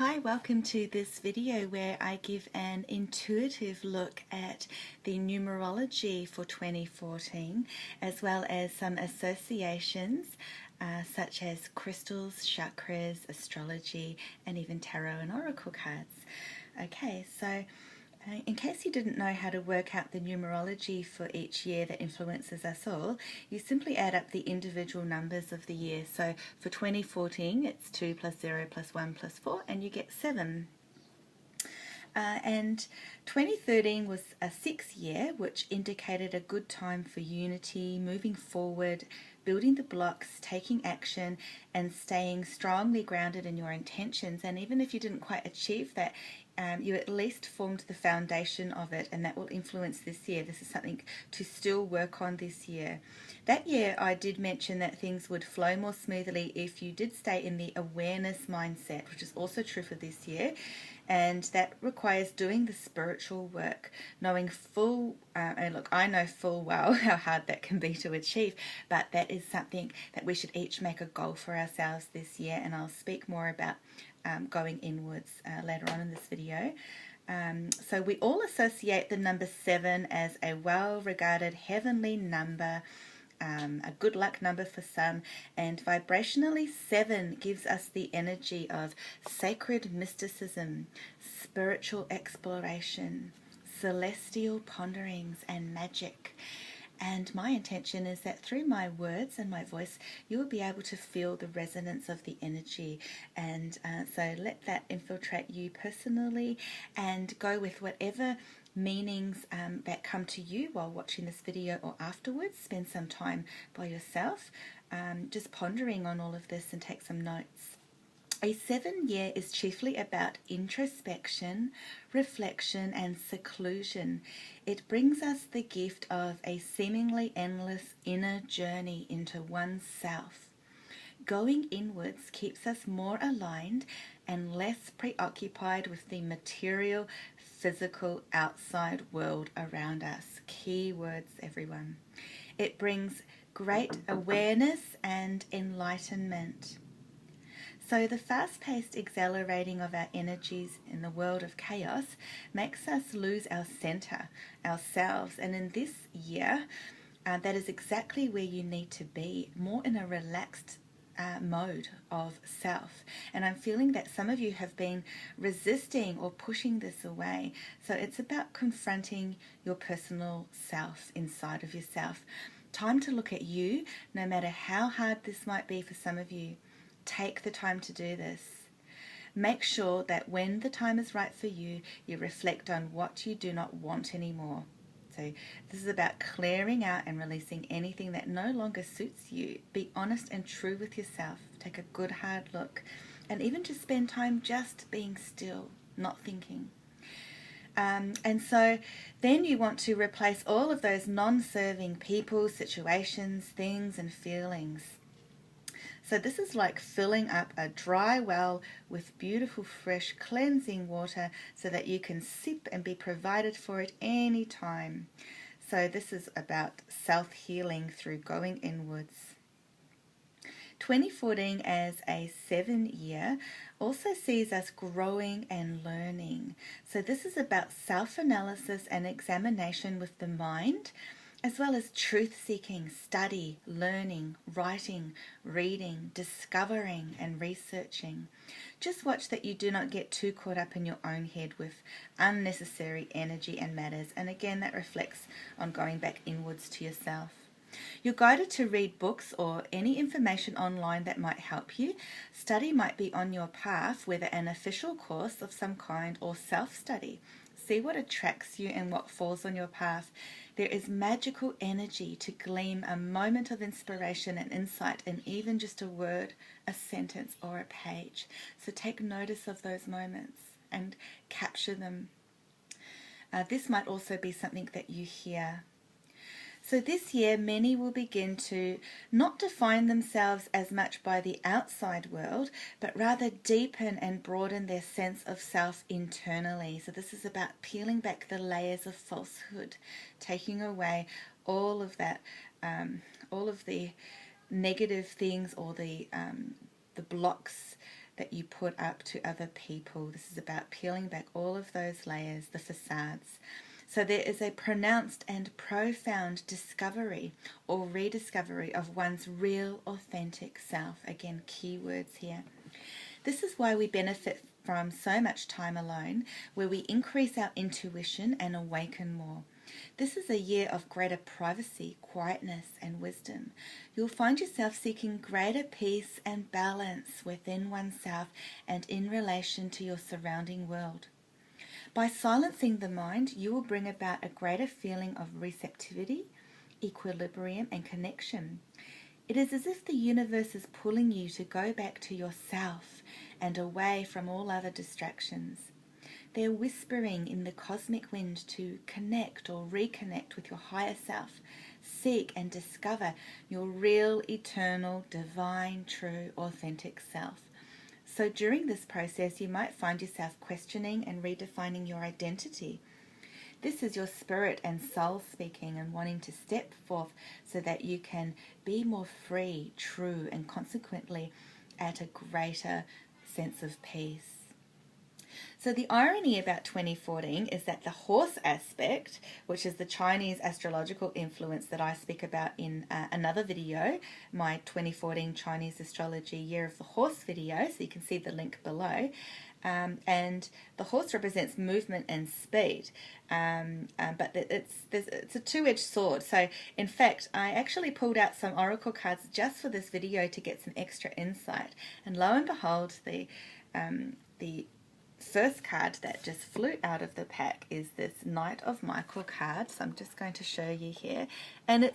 Hi, welcome to this video where I give an intuitive look at the numerology for 2014, as well as some associations such as crystals, chakras, astrology, and even tarot and oracle cards. Okay, so in case you didn't know how to work out the numerology for each year that influences us all, you simply add up the individual numbers of the year. So for 2014, it's 2 plus 0 plus 1 plus 4, and you get 7. And 2013 was a 6th year, which indicated a good time for unity, moving forward, building the blocks, taking action, and staying strongly grounded in your intentions. And even if you didn't quite achieve that, you at least formed the foundation of it, and that will influence this year. This is something to still work on this year. That year I did mention that things would flow more smoothly if you did stay in the awareness mindset, which is also true for this year. And that requires doing the spiritual work, knowing and look, I know full well how hard that can be to achieve, but that is something that we should each make a goal for ourselves this year, and I'll speak more about going inwards later on in this video. So we all associate the number 7 as a well-regarded heavenly number, a good luck number for some, and vibrationally 7 gives us the energy of sacred mysticism, spiritual exploration, celestial ponderings, and magic. And my intention is that through my words and my voice, you will be able to feel the resonance of the energy. And so let that infiltrate you personally, and go with whatever meanings that come to you while watching this video or afterwards. Spend some time by yourself just pondering on all of this and take some notes. A 7 year is chiefly about introspection, reflection, and seclusion. It brings us the gift of a seemingly endless inner journey into oneself. Going inwards keeps us more aligned and less preoccupied with the material, physical, outside world around us. Key words, everyone. It brings great awareness and enlightenment. So the fast-paced exhilarating of our energies in the world of chaos makes us lose our center, ourselves. And in this year, that is exactly where you need to be, more in a relaxed mode of self. And I'm feeling that some of you have been resisting or pushing this away. So it's about confronting your personal self inside of yourself. Time to look at you, no matter how hard this might be for some of you. Take the time to do this. Make sure that when the time is right for you, you reflect on what you do not want anymore. So this is about clearing out and releasing anything that no longer suits you. Be honest and true with yourself. Take a good hard look, and even just spend time just being still, not thinking. And so then you want to replace all of those non-serving people, situations, things, and feelings. So this is like filling up a dry well with beautiful, fresh, cleansing water so that you can sip and be provided for it any time. So this is about self-healing through going inwards. 2014 as a 7 year also sees us growing and learning. So this is about self-analysis and examination with the mind, as well as truth-seeking, study, learning, writing, reading, discovering, and researching. Just watch that you do not get too caught up in your own head with unnecessary energy and matters. And again, that reflects on going back inwards to yourself. You're guided to read books or any information online that might help you. Study might be on your path, whether an official course of some kind or self-study. See what attracts you and what falls on your path. There is magical energy to glean a moment of inspiration and insight in even just a word, a sentence, or a page. So take notice of those moments and capture them. This might also be something that you hear. So this year, many will begin to not define themselves as much by the outside world, but rather deepen and broaden their sense of self internally. So this is about peeling back the layers of falsehood, taking away all of that, all of the negative things or the blocks that you put up to other people. This is about peeling back all of those layers, the facades. So there is a pronounced and profound discovery or rediscovery of one's real, authentic self. Again, keywords here. This is why we benefit from so much time alone, where we increase our intuition and awaken more. This is a year of greater privacy, quietness, and wisdom. You'll find yourself seeking greater peace and balance within oneself and in relation to your surrounding world. By silencing the mind, you will bring about a greater feeling of receptivity, equilibrium, and connection. It is as if the universe is pulling you to go back to yourself and away from all other distractions. They're whispering in the cosmic wind to connect or reconnect with your higher self. Seek and discover your real, eternal, divine, true, authentic self. So during this process, you might find yourself questioning and redefining your identity. This is your spirit and soul speaking and wanting to step forth so that you can be more free, true, and consequently at a greater sense of peace. So the irony about 2014 is that the horse aspect, which is the Chinese astrological influence that I speak about in another video, my 2014 Chinese Astrology Year of the Horse video, so you can see the link below, and the horse represents movement and speed, but it's a two-edged sword. So in fact, I actually pulled out some oracle cards just for this video to get some extra insight, and lo and behold, the first card that just flew out of the pack is this Knight of Michael card. So I'm just going to show you here, and it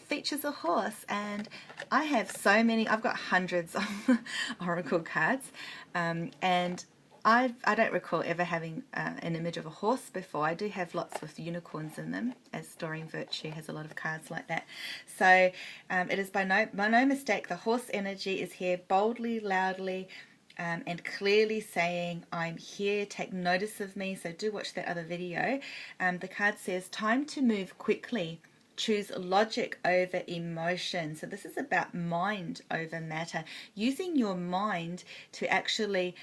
features a horse, and I have so many. I've got hundreds of oracle cards, and I don't recall ever having an image of a horse before. I do have lots with unicorns in them, as Doreen Virtue has a lot of cards like that. So it is by no mistake the horse energy is here, boldly, loudly, and clearly saying, I'm here, take notice of me. So do watch that other video. The card says, time to move quickly. Choose logic over emotion. So this is about mind over matter. Using your mind to actually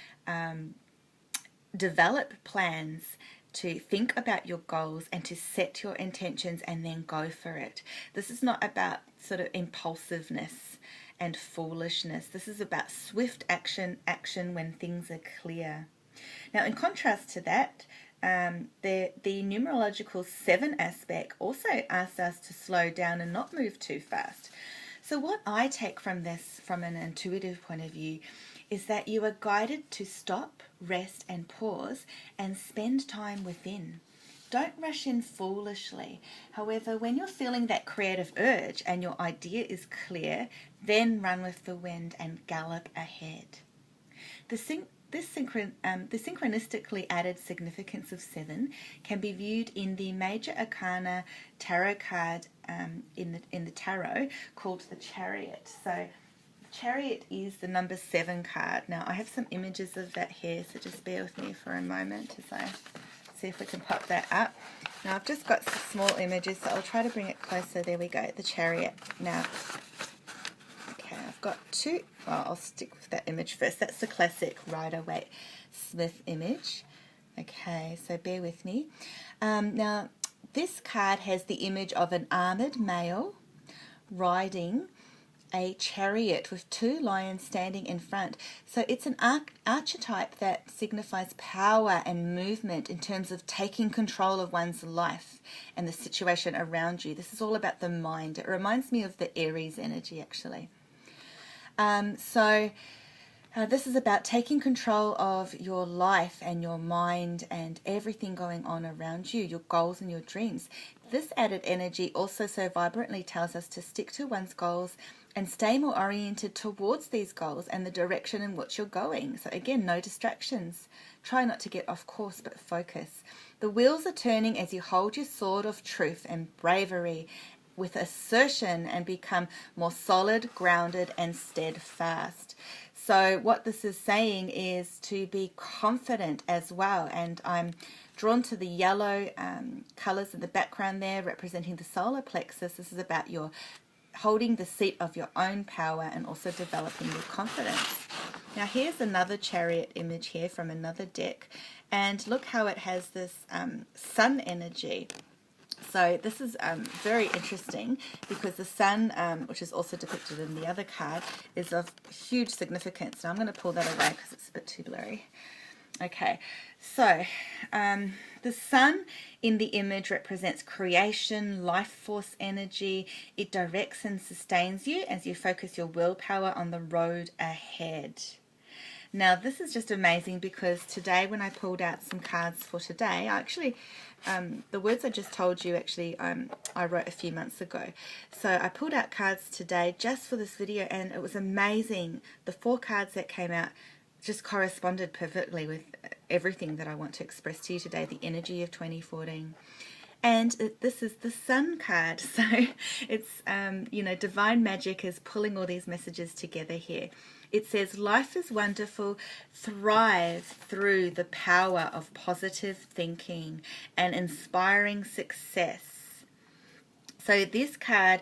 develop plans, to think about your goals and to set your intentions and then go for it. This is not about sort of impulsiveness and foolishness. This is about swift action when things are clear. Now, in contrast to that, the numerological 7 aspect also asks us to slow down and not move too fast. So what I take from this, from an intuitive point of view, is that you are guided to stop, rest, and pause and spend time within. Don't rush in foolishly. However, when you're feeling that creative urge and your idea is clear, then run with the wind and gallop ahead. The synchronistically added significance of 7 can be viewed in the major arcana tarot card in the tarot called the Chariot. So the Chariot is the number 7 card. Now I have some images of that here, so just bear with me for a moment as I see if we can pop that up. Now I've just got some small images, so I'll try to bring it closer. There we go, the Chariot. Now, okay, I've got two. Well, I'll stick with that image first. That's the classic Rider-Waite-Smith image. Okay, so bear with me. Now, this card has the image of an armoured male riding a chariot with 2 lions standing in front. So it's an archetype that signifies power and movement in terms of taking control of one's life and the situation around you. This is all about the mind. It reminds me of the Aries energy, actually. This is about taking control of your life and your mind and everything going on around you, your goals and your dreams. This added energy also so vibrantly tells us to stick to one's goals and stay more oriented towards these goals and the direction in which you're going. So again, no distractions. Try not to get off course, but focus. The wheels are turning as you hold your sword of truth and bravery with assertion and become more solid, grounded, and steadfast. So what this is saying is to be confident as well. And I'm drawn to the yellow colors in the background there representing the solar plexus. This is about your holding the seat of your own power and also developing your confidence. Now here's another chariot image here from another deck, and look how it has this sun energy. So this is very interesting because the sun, which is also depicted in the other card, is of huge significance. Now I'm going to pull that away because it's a bit too blurry. Okay, so the sun in the image represents creation, life force energy. It directs and sustains you as you focus your willpower on the road ahead. Now this is just amazing because today when I pulled out some cards for today, I actually, the words I just told you actually I wrote a few months ago. So I pulled out cards today just for this video, and it was amazing. The 4 cards that came out just corresponded perfectly with everything that I want to express to you today, the energy of 2014. And this is the Sun card, so it's, you know, divine magic is pulling all these messages together here. It says, life is wonderful, thrive through the power of positive thinking and inspiring success. So this card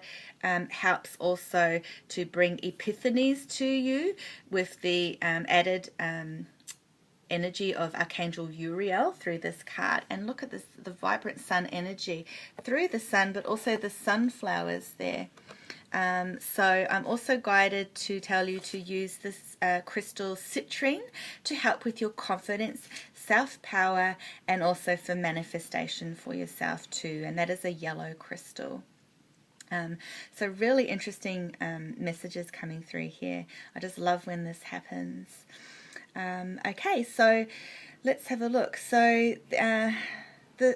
helps also to bring epiphanies to you with the added energy of Archangel Uriel through this card. And look at this, the vibrant sun energy through the sun, but also the sunflowers there. So I'm also guided to tell you to use this crystal citrine to help with your confidence, self-power, and also for manifestation for yourself too. And that is a yellow crystal. So really interesting messages coming through here. I just love when this happens. Okay, so let's have a look. So this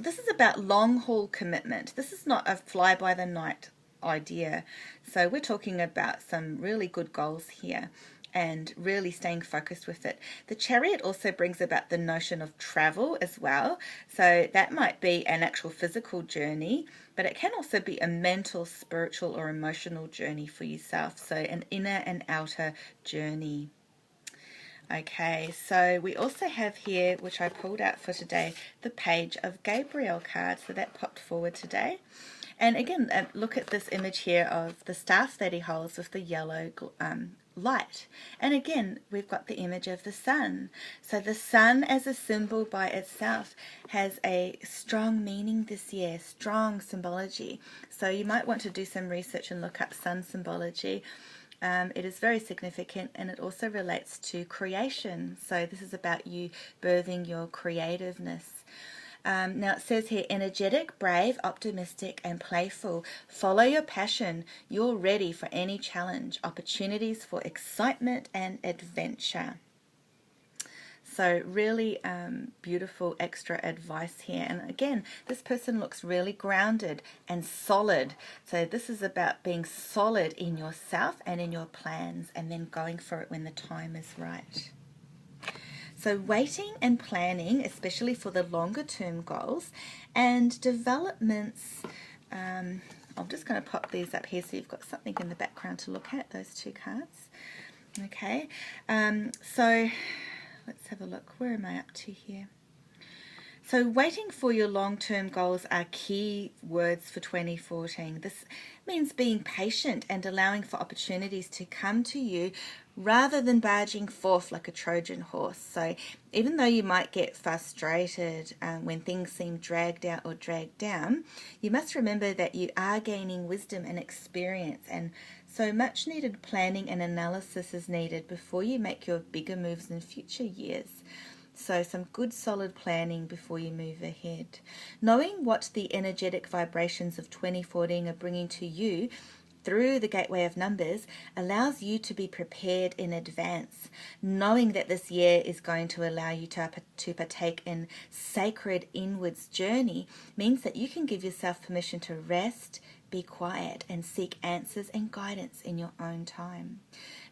is about long haul commitment. This is not a fly by the night idea. So we're talking about some really good goals here and really staying focused with it. The chariot also brings about the notion of travel as well. So that might be an actual physical journey, but it can also be a mental, spiritual, or emotional journey for yourself. So an inner and outer journey. Okay, so we also have here, which I pulled out for today, the Page of Gabriel card. So that popped forward today. And again, look at this image here of the staff that he holds with the yellow light. And again, we've got the image of the sun. So the sun as a symbol by itself has a strong meaning this year, strong symbology. So you might want to do some research and look up sun symbology. It is very significant, and it also relates to creation. So this is about you birthing your creativeness. Now it says here, energetic, brave, optimistic, and playful. Follow your passion. You're ready for any challenge. Opportunities for excitement and adventure. So really beautiful extra advice here. And again, this person looks really grounded and solid. So this is about being solid in yourself and in your plans, and then going for it when the time is right. So waiting and planning, especially for the longer term goals and developments. I'm just going to pop these up here so you've got something in the background to look at, those 2 cards. Okay, so let's have a look. Where am I up to here? So waiting for your long-term goals are key words for 2014. This means being patient and allowing for opportunities to come to you rather than barging forth like a Trojan horse. So even though you might get frustrated when things seem dragged out or dragged down, you must remember that you are gaining wisdom and experience, and so much needed planning and analysis is needed before you make your bigger moves in future years. So some good solid planning before you move ahead. Knowing what the energetic vibrations of 2014 are bringing to you through the gateway of numbers allows you to be prepared in advance. Knowing that this year is going to allow you to partake in sacred inwards journey means that you can give yourself permission to rest, be quiet, and seek answers and guidance in your own time.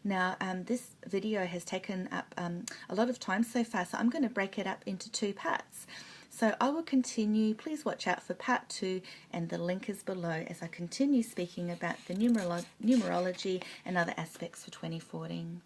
Now, this video has taken up a lot of time so far, so I'm going to break it up into 2 parts. So I will continue. Please watch out for part 2, and the link is below as I continue speaking about the numerology and other aspects for 2014.